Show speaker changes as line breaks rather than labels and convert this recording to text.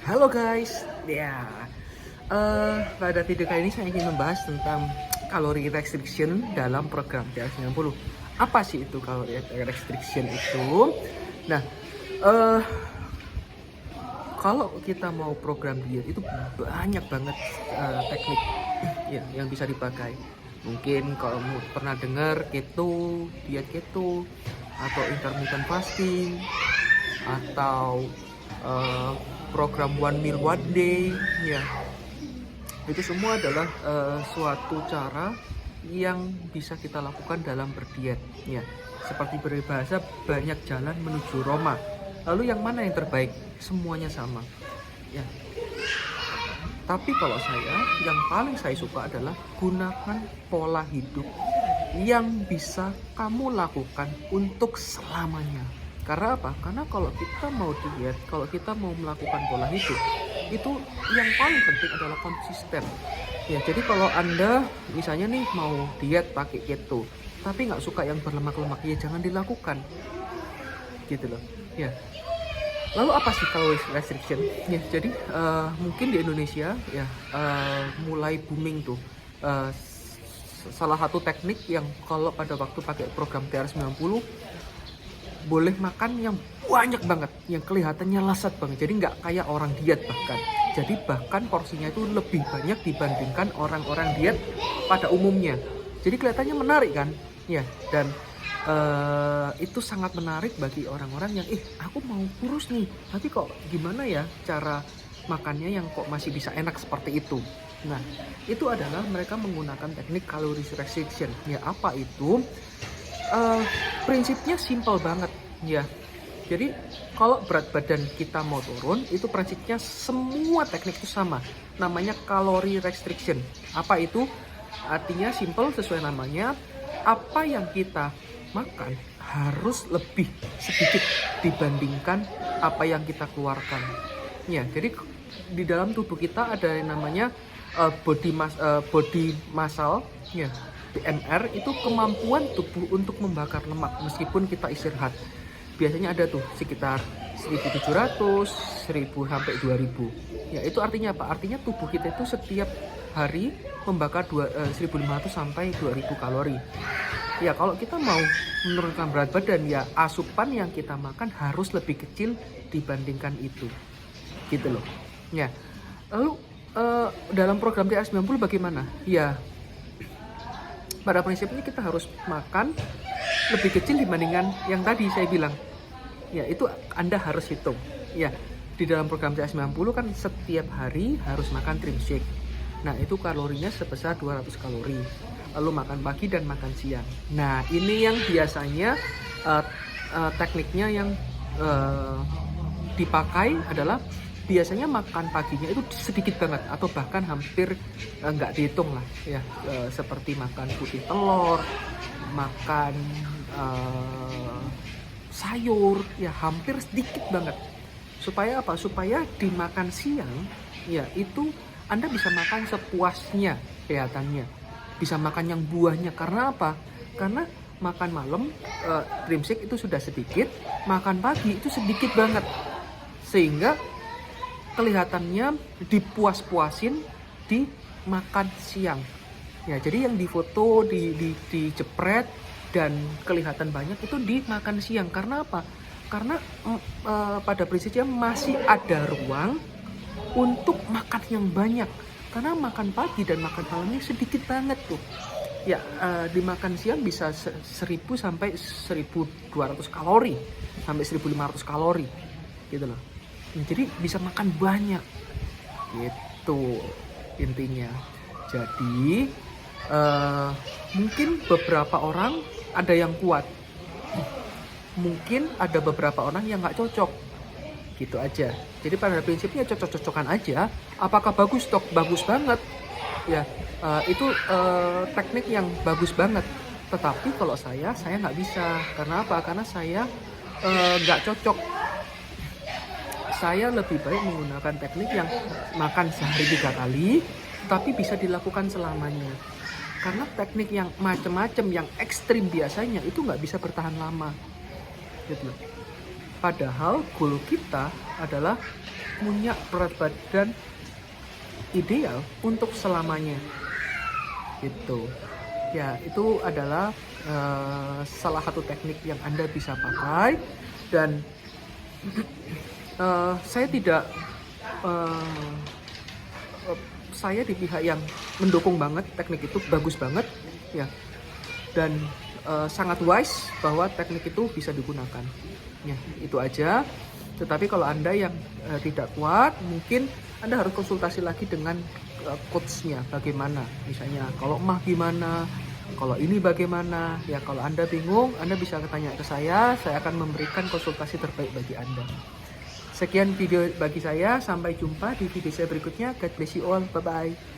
Halo guys, pada video kali ini saya ingin membahas tentang kalori restriction dalam program TR90. Apa sih itu kalori restriction itu? Nah, eh, kalau kita mau program diet itu banyak banget teknik ya, yang bisa dipakai. Mungkin kalau pernah dengar keto, diet keto, atau intermittent fasting, atau program one meal one day, ya itu semua adalah suatu cara yang bisa kita lakukan dalam berdiet, ya. Seperti berbahasa banyak jalan menuju Roma. Lalu yang mana yang terbaik? Semuanya sama, ya. Tapi kalau yang paling saya suka adalah gunakan pola hidup yang bisa kamu lakukan untuk selamanya. Karena apa? Karena kalau kita mau diet, kalau kita mau melakukan pola hidup, itu yang paling penting adalah konsisten. Ya, jadi kalau Anda misalnya nih mau diet pakai keto, tapi nggak suka yang berlemak-lemak, ya jangan dilakukan. Gitu loh. Ya. Lalu apa sih calorie restriction? Ya, jadi mungkin di Indonesia ya mulai booming tuh. Salah satu teknik yang kalau pada waktu pakai program TR90 boleh makan yang banyak banget, yang kelihatannya lezat banget. Jadi nggak kayak orang diet bahkan. Jadi bahkan porsinya itu lebih banyak dibandingkan orang-orang diet pada umumnya. Jadi kelihatannya menarik kan? Ya, dan itu sangat menarik bagi orang-orang yang aku mau kurus nih, tapi kok gimana ya cara makannya yang kok masih bisa enak seperti itu. Nah, itu adalah mereka menggunakan teknik calorie restriction. Ya, apa itu? Prinsipnya simple banget, ya. Jadi kalau berat badan kita mau turun, itu prinsipnya semua teknik itu sama. Namanya calorie restriction. Apa itu? Artinya simple sesuai namanya. Apa yang kita makan harus lebih sedikit dibandingkan apa yang kita keluarkan. Ya, jadi di dalam tubuh kita ada yang namanya body muscle, ya. BMR itu kemampuan tubuh untuk membakar lemak meskipun kita istirahat. Biasanya ada tuh sekitar 1700, 1000 sampai 2000. Ya, itu artinya apa? Artinya tubuh kita itu setiap hari membakar 1500 sampai 2000 kalori. Ya, kalau kita mau menurunkan berat badan, ya asupan yang kita makan harus lebih kecil dibandingkan itu. Gitu loh. Ya. Lalu dalam program TR90 bagaimana? Ya, pada prinsipnya kita harus makan lebih kecil dibandingkan yang tadi saya bilang. Ya, itu Anda harus hitung. Ya, di dalam program TR90 kan setiap hari harus makan trim shake. Nah, itu kalorinya sebesar 200 kalori. Lalu makan pagi dan makan siang. Nah, ini yang biasanya tekniknya yang dipakai adalah biasanya makan paginya itu sedikit banget atau bahkan hampir nggak dihitung lah, ya. Seperti makan putih telur, makan sayur, ya hampir sedikit banget. Supaya apa? Supaya dimakan siang, ya itu Anda bisa makan sepuasnya kelihatannya. Bisa makan yang buahnya. Karena apa? Karena makan malam trim shake itu sudah sedikit, makan pagi itu sedikit banget, sehingga kelihatannya dipuas-puasin di makan siang. Ya, jadi yang difoto, dijepret dan kelihatan banyak itu di makan siang. Karena apa? Karena pada prinsipnya masih ada ruang untuk makan yang banyak. Karena makan pagi dan makan malamnya sedikit banget tuh. Ya, dimakan siang bisa 1000 sampai 1200 kalori sampai 1500 kalori gitu loh. Jadi bisa makan banyak gitu intinya. Jadi mungkin beberapa orang ada yang kuat, mungkin ada beberapa orang yang nggak cocok, gitu aja. Jadi pada prinsipnya cocok-cocokan aja. Apakah bagus? Bagus banget, ya. Itu teknik yang bagus banget. Tetapi kalau saya nggak bisa. Karena apa? Karena saya nggak cocok. Saya lebih baik menggunakan teknik yang makan sehari 3 kali, tapi bisa dilakukan selamanya. Karena teknik yang macam-macam, yang ekstrim biasanya itu nggak bisa bertahan lama, gitu. Padahal goal kita adalah punya berat badan ideal untuk selamanya gitu ya. Itu adalah salah satu teknik yang Anda bisa pakai, dan saya tidak saya di pihak yang mendukung banget teknik itu, bagus banget ya, dan sangat wise bahwa teknik itu bisa digunakan ya. Itu aja. Tetapi kalau Anda yang tidak kuat, mungkin Anda harus konsultasi lagi dengan coachnya bagaimana, misalnya kalau mah gimana, kalau ini bagaimana ya. Kalau Anda bingung, Anda bisa tanya ke saya akan memberikan konsultasi terbaik bagi Anda. Sekian video bagi saya, sampai jumpa di video saya berikutnya. God bless you all, bye bye.